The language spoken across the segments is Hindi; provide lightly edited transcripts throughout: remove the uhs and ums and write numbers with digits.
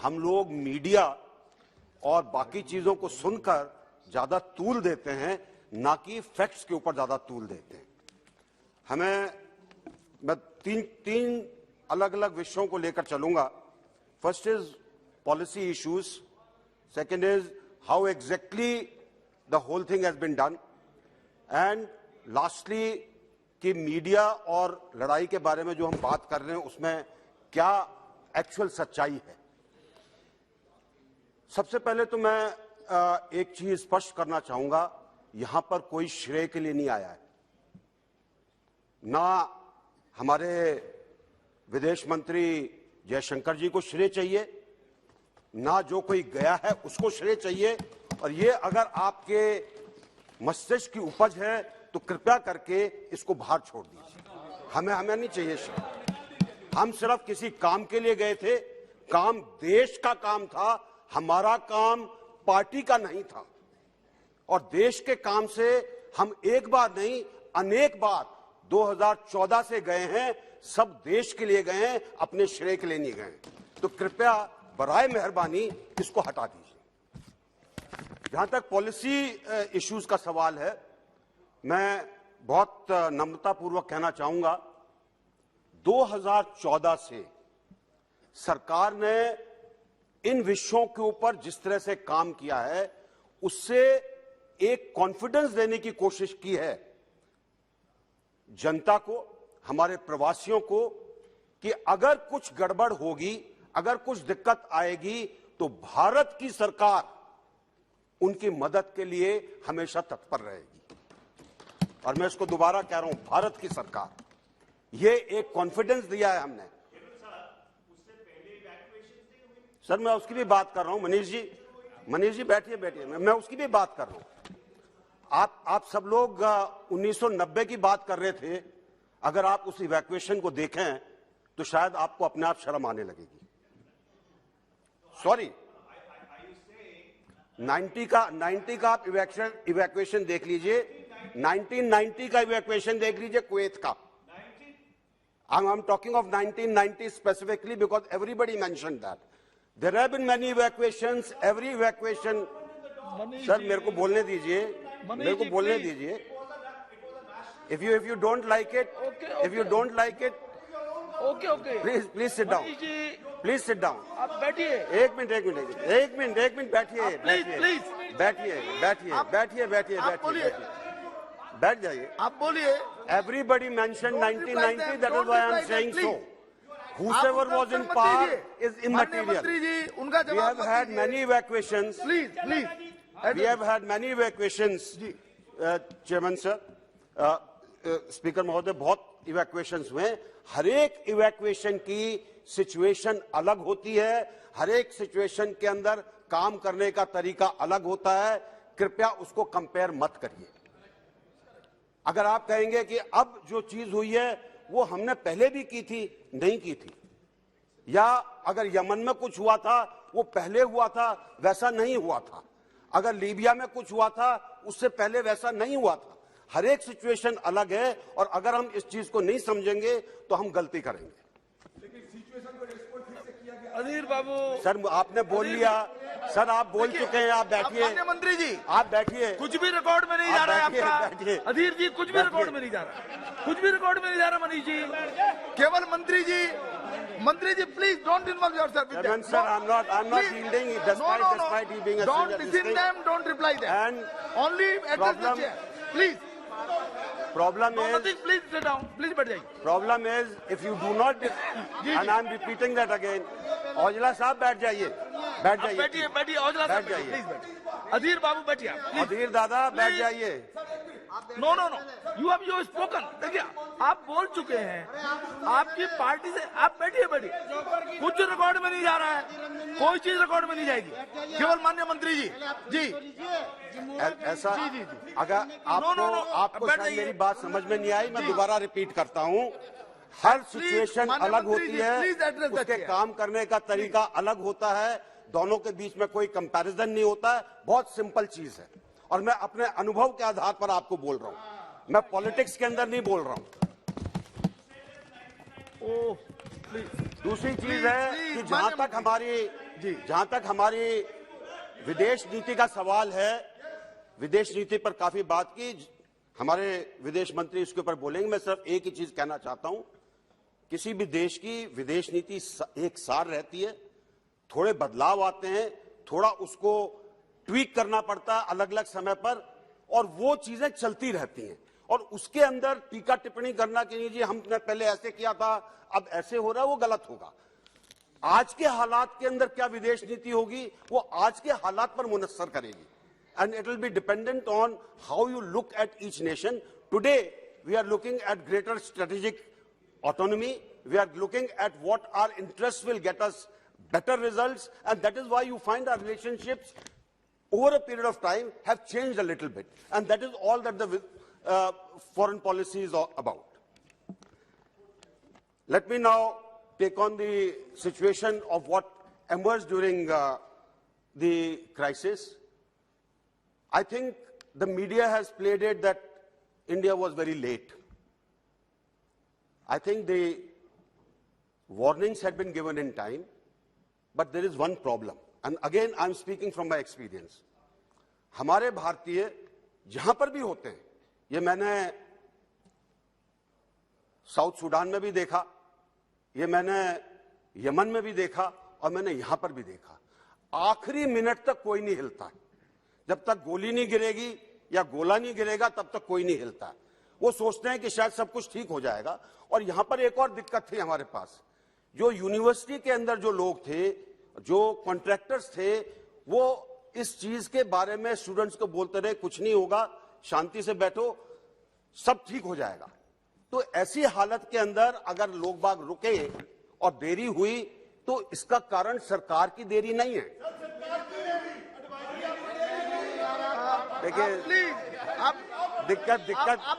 हम लोग मीडिया और बाकी चीजों को सुनकर ज्यादा तूल देते हैं, ना कि फैक्ट्स के ऊपर ज्यादा तूल देते हैं। मैं तीन अलग अलग विषयों को लेकर चलूंगा। First is policy issues, second is how exactly the whole thing has been done, and lastly कि मीडिया और लड़ाई के बारे में जो हम बात कर रहे हैं उसमें क्या एक्चुअल सच्चाई है। सबसे पहले तो मैं एक चीज स्पष्ट करना चाहूंगा, यहां पर कोई श्रेय के लिए नहीं आया है। ना हमारे विदेश मंत्री जयशंकर जी को श्रेय चाहिए, ना जो कोई गया है उसको श्रेय चाहिए। और ये अगर आपके मस्तिष्क की उपज है तो कृपया करके इसको बाहर छोड़ दीजिए। हमें नहीं चाहिए श्रेय। हम सिर्फ किसी काम के लिए गए थे, काम देश का काम था, हमारा काम पार्टी का नहीं था। और देश के काम से हम एक बार नहीं अनेक बार 2014 से गए हैं, सब देश के लिए गए हैं, अपने श्रेय के लिए नहीं गए। तो कृपया बराए मेहरबानी इसको हटा दीजिए। जहां तक पॉलिसी इश्यूज का सवाल है, मैं बहुत नम्रतापूर्वक कहना चाहूंगा, 2014 से सरकार ने इन विषयों के ऊपर जिस तरह से काम किया है उससे एक कॉन्फिडेंस देने की कोशिश की है जनता को, हमारे प्रवासियों को, कि अगर कुछ गड़बड़ होगी, अगर कुछ दिक्कत आएगी तो भारत की सरकार उनकी मदद के लिए हमेशा तत्पर रहेगी। और मैं इसको दोबारा कह रहा हूं, भारत की सरकार, ये एक कॉन्फिडेंस दिया है हमने। सर मैं उसकी भी बात कर रहा हूं, मनीष जी बैठिए, मैं उसकी भी बात कर रहा हूं। आप सब लोग 1990 की बात कर रहे थे। अगर आप उस इवैक्यूएशन को देखें तो शायद आपको अपने आप शर्म आने लगेगी। सॉरी, 90 का आप इवैक्यूएशन देख लीजिए, 1990 का इवैक्यूएशन देख लीजिए कुवैत का। I'm talking of 1990 specifically because everybody mentioned that. There have been many evacuations, every evacuation. Sir मेरे को बोलने दीजिए, If you don't like it, please sit down. Please sit down. आप बैठिए। एक मिनट बैठ जाइए। आप बोलिए। Everybody mentioned 1990. That is why I am saying so. Whoever was in power is immaterial. We have had many evacuations. Please. We have had many evacuations, Chairman sir, Speaker महोदय, बहुत evacuations हुए। हर एक evacuation की situation अलग होती है, हर एक situation के अंदर काम करने का तरीका अलग होता है। कृपया उसको कंपेयर मत करिए। अगर आप कहेंगे कि अब जो चीज हुई है वो हमने पहले भी की थी, नहीं की थी, या अगर यमन में कुछ हुआ था वो पहले हुआ था, वैसा नहीं हुआ था, अगर लीबिया में कुछ हुआ था उससे पहले वैसा नहीं हुआ था। हर एक सिचुएशन अलग है और अगर हम इस चीज को नहीं समझेंगे तो हम गलती करेंगे। अधीर बाबू, सर आपने बोल लिया, सर आप बोल चुके हैं, आप बैठिए। मंत्री जी आप बैठिए। कुछ भी रिकॉर्ड में नहीं जा रहा है आपका। बैठिए। अधीर जी कुछ भी रिकॉर्ड में नहीं जा रहा, कुछ भी रिकॉर्ड में नहीं जा रहा। मनीष जी, केवल मंत्री ji please don't involve yourself with that. Sir, I'm not yielding despite he being a don't senior listen them, don't reply them, and only address the chair, please. Problem is, nothing, please sit down, please बैठ जाइए। problem is if you do not, and I'm repeating that again, Aujla साहब बैठ जाइए। बैठिए औजला साहब, प्लीज बैठिए। अधीर बाबू बैठिए आप। अधीर दादा बैठ जाइए। No you have spoken. देखिए आप बोल चुके हैं, आपकी पार्टी से आप बैठिए। कुछ रिकॉर्ड में नहीं जा रहा है, कोई चीज रिकॉर्ड में नहीं जाएगी। केवल माननीय मंत्री जी ऐसा अगर आपको शायद मेरी बात समझ में नहीं आई, मैं दोबारा रिपीट करता हूँ। हर सिचुएशन अलग होती है, उसके काम करने का तरीका अलग होता है, दोनों के बीच में कोई कंपैरिजन नहीं होता है। बहुत सिंपल चीज है और मैं अपने अनुभव के आधार पर आपको बोल रहा हूं, मैं पॉलिटिक्स के अंदर नहीं बोल रहा हूं। दूसरी चीज है कि जहां तक हमारी जी। जहां तक हमारी विदेश नीति का सवाल है, विदेश नीति पर काफी बात की, हमारे विदेश मंत्री इसके ऊपर बोलेंगे। मैं सिर्फ एक ही चीज कहना चाहता हूं, किसी भी देश की विदेश नीति एक सार रहती है, थोड़े बदलाव आते हैं, थोड़ा उसको ट्वीक करना पड़ता है अलग अलग समय पर, और वो चीजें चलती रहती हैं। और उसके अंदर टीका टिप्पणी करना कि नहीं जी हमने पहले ऐसे किया था अब ऐसे हो रहा है, वो गलत होगा। आज के हालात के अंदर क्या विदेश नीति होगी वो आज के हालात पर मुनस्सर करेगी, and it will be dependent on how you look at each nation. Today we are looking at greater strategic autonomy, we are looking at what our interests will get us better results, and that is why you find our relationships over a period of time have changed a little bit, and that is all that the foreign policy is all about. Let me now take on the situation of what emerged during the crisis. I think the media has played it that India was very late. I think the warnings had been given in time, but there is one problem, and again I am speaking from my experience. हमारे भारतीय जहां पर भी होते हैं, ये मैंने साउथ सूडान में भी देखा, ये मैंने यमन में भी देखा, और मैंने यहां पर भी देखा, आखिरी मिनट तक कोई नहीं हिलता है। जब तक गोली नहीं गिरेगी या गोला नहीं गिरेगा तब तक कोई नहीं हिलता है। वो सोचते हैं कि शायद सब कुछ ठीक हो जाएगा। और यहां पर एक और दिक्कत थी हमारे पास, जो यूनिवर्सिटी के अंदर जो लोग थे, जो कॉन्ट्रैक्टर्स थे, वो इस चीज के बारे में स्टूडेंट्स को बोलते रहे कुछ नहीं होगा, शांति से बैठो, सब ठीक हो जाएगा। तो ऐसी हालत के अंदर अगर लोग बाग रुके और देरी हुई तो इसका कारण सरकार की देरी नहीं है। देखिए आप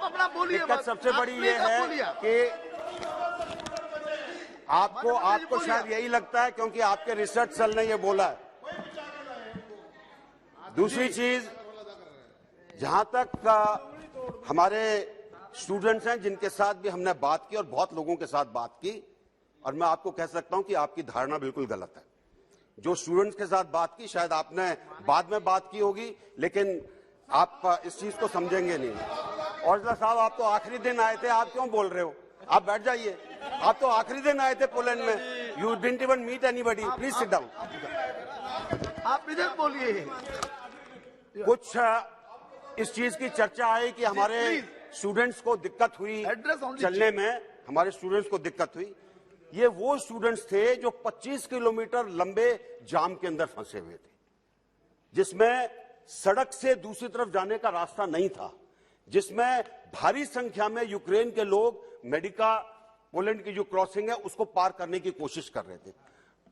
अपना बोलिए। दिक्कत सबसे बड़ी ये है कि आपको शायद यही लगता है क्योंकि आपके रिसर्च सेल ने ये बोला है। दूसरी चीज, जहां तक हमारे स्टूडेंट्स हैं जिनके साथ भी हमने बात की और बहुत लोगों के साथ बात की, और मैं आपको कह सकता हूं कि आपकी धारणा बिल्कुल गलत है। जो स्टूडेंट्स के साथ बात की शायद आपने बाद में बात की होगी, लेकिन आप इस चीज को समझेंगे नहीं। औजला साहब, आप तो आखिरी दिन आए थे, आप क्यों बोल रहे हो? आप बैठ जाइए। आप तो आखिरी दिन आए थे पोलैंड में, you didn't even meet anybody, please sit down. आप इधर बोलिए। कुछ इस चीज की चर्चा आई कि हमारे स्टूडेंट्स को दिक्कत हुई चलने में, हमारे स्टूडेंट्स को दिक्कत हुई। ये वो स्टूडेंट्स थे जो 25 किलोमीटर लंबे जाम के अंदर फंसे हुए थे, जिसमें सड़क से दूसरी तरफ जाने का रास्ता नहीं था, जिसमें भारी संख्या में यूक्रेन के लोग मेडिका पोलैंड की जो क्रॉसिंग है उसको पार करने की कोशिश कर रहे थे।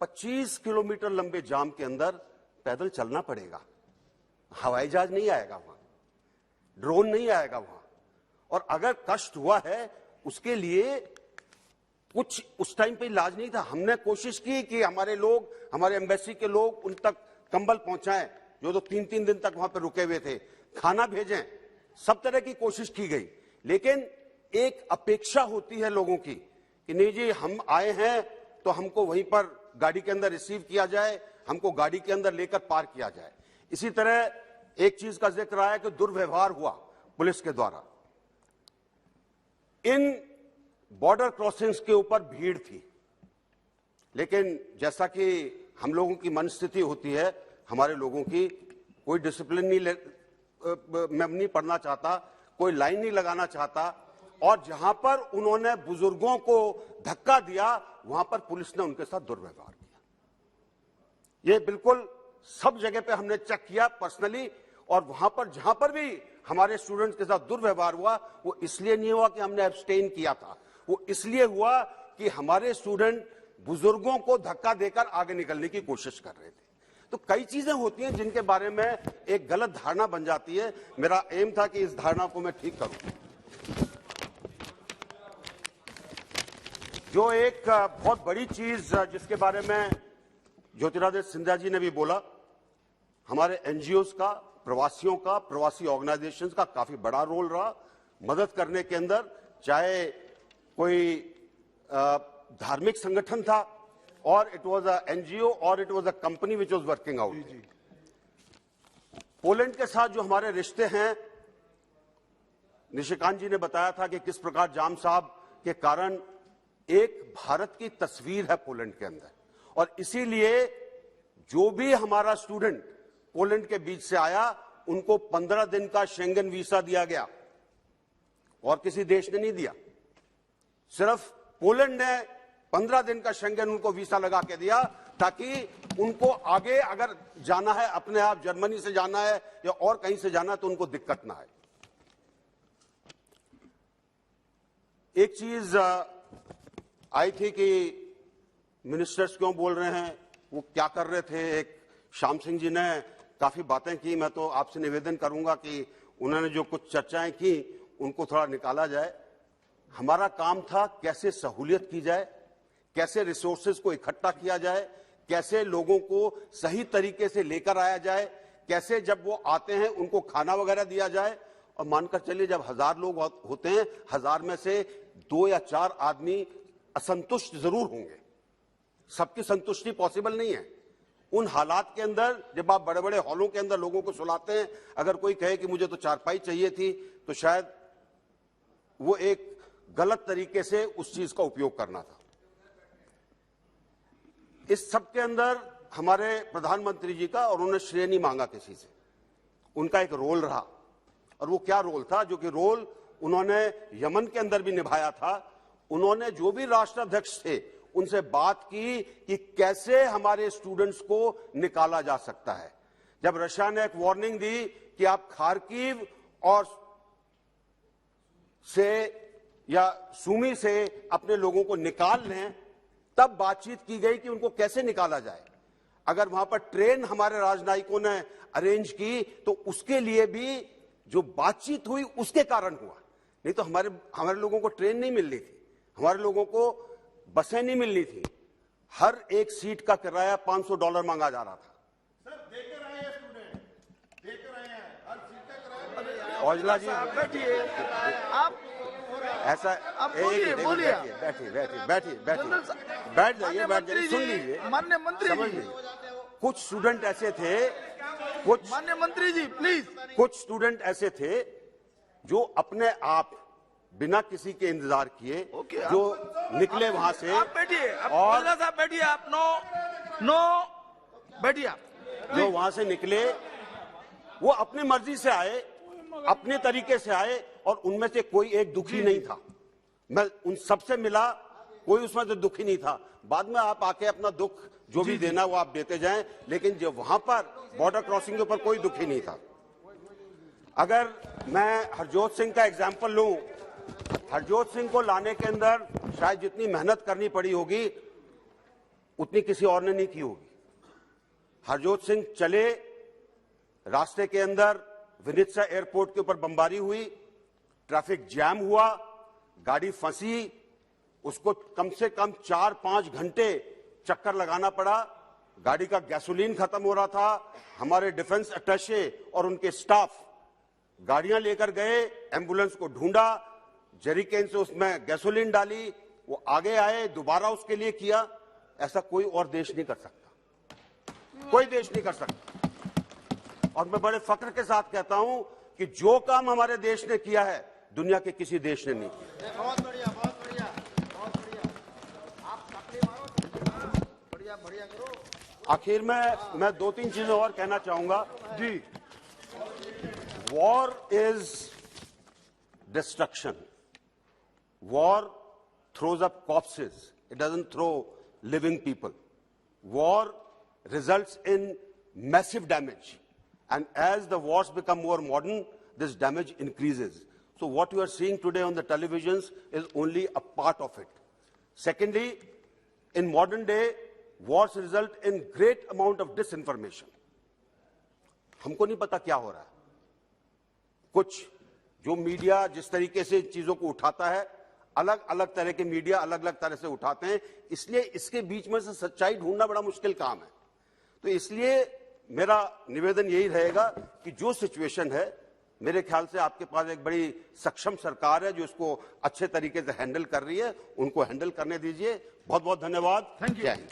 25 किलोमीटर लंबे जाम के अंदर पैदल चलना पड़ेगा, हवाई जहाज नहीं आएगा वहां, ड्रोन नहीं आएगा वहां, और अगर कष्ट हुआ है उसके लिए कुछ उस टाइम पे इलाज नहीं था। हमने कोशिश की कि हमारे लोग, हमारे एम्बेसी के लोग उन तक कंबल पहुंचाएं, जो तो 3-3 दिन तक वहां पर रुके हुए थे, खाना भेजें, सब तरह की कोशिश की गई। लेकिन एक अपेक्षा होती है लोगों की कि नहीं जी हम आए हैं तो हमको वहीं पर गाड़ी के अंदर रिसीव किया जाए, हमको गाड़ी के अंदर लेकर पार किया जाए। इसी तरह एक चीज का जिक्र आया कि दुर्व्यवहार हुआ पुलिस के द्वारा। इन बॉर्डर क्रॉसिंग्स के ऊपर भीड़ थी, लेकिन जैसा कि हम लोगों की मनस्थिति होती है, हमारे लोगों की कोई डिसिप्लिन नहीं पढ़ना चाहता, कोई लाइन नहीं लगाना चाहता, और जहां पर उन्होंने बुजुर्गों को धक्का दिया वहां पर पुलिस ने उनके साथ दुर्व्यवहार किया। ये बिल्कुल सब जगह पे हमने चेक किया पर्सनली, और वहां पर जहां पर भी हमारे स्टूडेंट्स के साथ दुर्व्यवहार हुआ वो इसलिए नहीं हुआ कि हमने एब्सटेन किया था, वो इसलिए हुआ कि हमारे स्टूडेंट बुजुर्गों को धक्का देकर आगे निकलने की कोशिश कर रहे थे। तो कई चीजें होती हैं जिनके बारे में एक गलत धारणा बन जाती है। मेरा एम था कि इस धारणा को मैं ठीक करूं। जो एक बहुत बड़ी चीज जिसके बारे में ज्योतिरादित्य सिंधिया जी ने भी बोला, हमारे एनजीओज का, प्रवासियों का, प्रवासी ऑर्गेनाइजेशंस का काफी बड़ा रोल रहा मदद करने के अंदर, चाहे कोई धार्मिक संगठन था or it was a NGO or it was a company which was working out. Poland के साथ जो हमारे रिश्ते हैं, निशिकांत जी ने बताया था कि किस प्रकार जाम साहब के कारण एक भारत की तस्वीर है पोलैंड के अंदर, और इसीलिए जो भी हमारा स्टूडेंट पोलैंड के बीच से आया उनको 15 दिन का शेंगन वीसा दिया गया, और किसी देश ने नहीं दिया। सिर्फ पोलैंड ने 15 दिन का शेंगन उनको वीसा लगा के दिया, ताकि उनको आगे अगर जाना है, अपने आप जर्मनी से जाना है या और कहीं से जाना है, तो उनको दिक्कत ना आए। एक चीज आई थी कि मिनिस्टर्स क्यों बोल रहे हैं, वो क्या कर रहे थे। एक श्याम सिंह जी ने काफी बातें की, मैं तो आपसे निवेदन करूंगा कि उन्होंने जो कुछ चर्चाएं की उनको थोड़ा निकाला जाए। हमारा काम था कैसे सहूलियत की जाए, कैसे रिसोर्सेज को इकट्ठा किया जाए, कैसे लोगों को सही तरीके से लेकर आया जाए, कैसे जब वो आते हैं उनको खाना वगैरह दिया जाए। और मानकर चलिए जब 1000 लोग होते हैं, 1000 में से 2 या 4 आदमी असंतुष्ट जरूर होंगे, सबकी संतुष्टि पॉसिबल नहीं है। उन हालात के अंदर जब आप बड़े बड़े हॉलों के अंदर लोगों को सुलाते हैं, अगर कोई कहे कि मुझे तो चारपाई चाहिए थी, तो शायद वो एक गलत तरीके से उस चीज का उपयोग करना था। इस सब के अंदर हमारे प्रधानमंत्री जी का, और उन्होंने श्रेय नहीं मांगा किसी से, उनका एक रोल रहा। और वो क्या रोल था, जो कि रोल उन्होंने यमन के अंदर भी निभाया था। उन्होंने जो भी राष्ट्राध्यक्ष थे उनसे बात की कि कैसे हमारे स्टूडेंट्स को निकाला जा सकता है। जब रशिया ने एक वार्निंग दी कि आप खार्किव और से या सुमी से अपने लोगों को निकाल लें, तब बातचीत की गई कि उनको कैसे निकाला जाए। अगर वहां पर ट्रेन हमारे राजनयिकों ने अरेंज की तो उसके लिए भी जो बातचीत हुई उसके कारण हुआ, नहीं तो हमारे लोगों को ट्रेन नहीं मिल रही थी, हमारे लोगों को बसें नहीं मिल रही थी। हर एक सीट का किराया $500 मांगा जा रहा था। औजला जी बैठिए, आप ऐसा बोलिए, बोलिए। बैठ जाइए, सुन लीजिए, माननीय मंत्री समझ जी, लीजिए। कुछ स्टूडेंट ऐसे थे, माननीय मंत्री जी प्लीज। कुछ स्टूडेंट ऐसे थे जो अपने आप बिना किसी के इंतजार किए जो निकले वहां से। आप बैठिए, और साहब बैठिए, आप नो बैठिए, जो वहां से निकले वो अपनी मर्जी से आए, अपने तरीके से आए, और उनमें से कोई एक दुखी नहीं था। मैं उन सबसे मिला, कोई उसमें से दुखी नहीं था। बाद में आप आके अपना दुख जो भी देना वो आप देते जाएं, लेकिन जो वहां पर बॉर्डर क्रॉसिंग के ऊपर कोई दुखी नहीं था। अगर मैं हरजोत सिंह का एग्जाम्पल लूं, हरजोत सिंह को लाने के अंदर शायद जितनी मेहनत करनी पड़ी होगी उतनी किसी और ने नहीं की होगी। हरजोत सिंह चले, रास्ते के अंदर विनित्सा एयरपोर्ट के ऊपर बमबारी हुई, ट्रैफिक जैम हुआ, गाड़ी फंसी, उसको कम से कम 4-5 घंटे चक्कर लगाना पड़ा। गाड़ी का गैसोलीन खत्म हो रहा था। हमारे डिफेंस अटैचे और उनके स्टाफ गाड़ियां लेकर गए, एम्बुलेंस को ढूंढा, जरीकेन से उसमें गैसोलीन डाली, वो आगे आए, दोबारा उसके लिए किया। ऐसा कोई और देश नहीं कर सकता, कोई देश नहीं कर सकता। और मैं बड़े फख्र के साथ कहता हूं कि जो काम हमारे देश ने किया है दुनिया के किसी देश ने नहीं किया। बहुत बढ़िया, बहुत बढ़िया, बहुत बढ़िया। आप ताली मारो, बढ़िया बढ़िया करो। आखिर में मैं 2-3 चीजें और कहना चाहूंगा जी। War is destruction, war throws up corpses, it doesn't throw living people. War results in massive damage, and as the wars become more modern, this damage increases. So what you are seeing today on the televisions is only a part of it. Secondly, in modern day, wars result in great amount of disinformation. हमको नहीं पता क्या हो रहा है। कुछ जो मीडिया जिस तरीके से चीजों को उठाता है, अलग अलग तरह के मीडिया अलग अलग तरह से उठाते हैं, इसलिए इसके बीच में से सच्चाई ढूंढना बड़ा मुश्किल काम है। तो इसलिए मेरा निवेदन यही रहेगा कि जो सिचुएशन है, मेरे ख्याल से आपके पास एक बड़ी सक्षम सरकार है जो इसको अच्छे तरीके से हैंडल कर रही है, उनको हैंडल करने दीजिए। बहुत बहुत धन्यवाद। Thank you.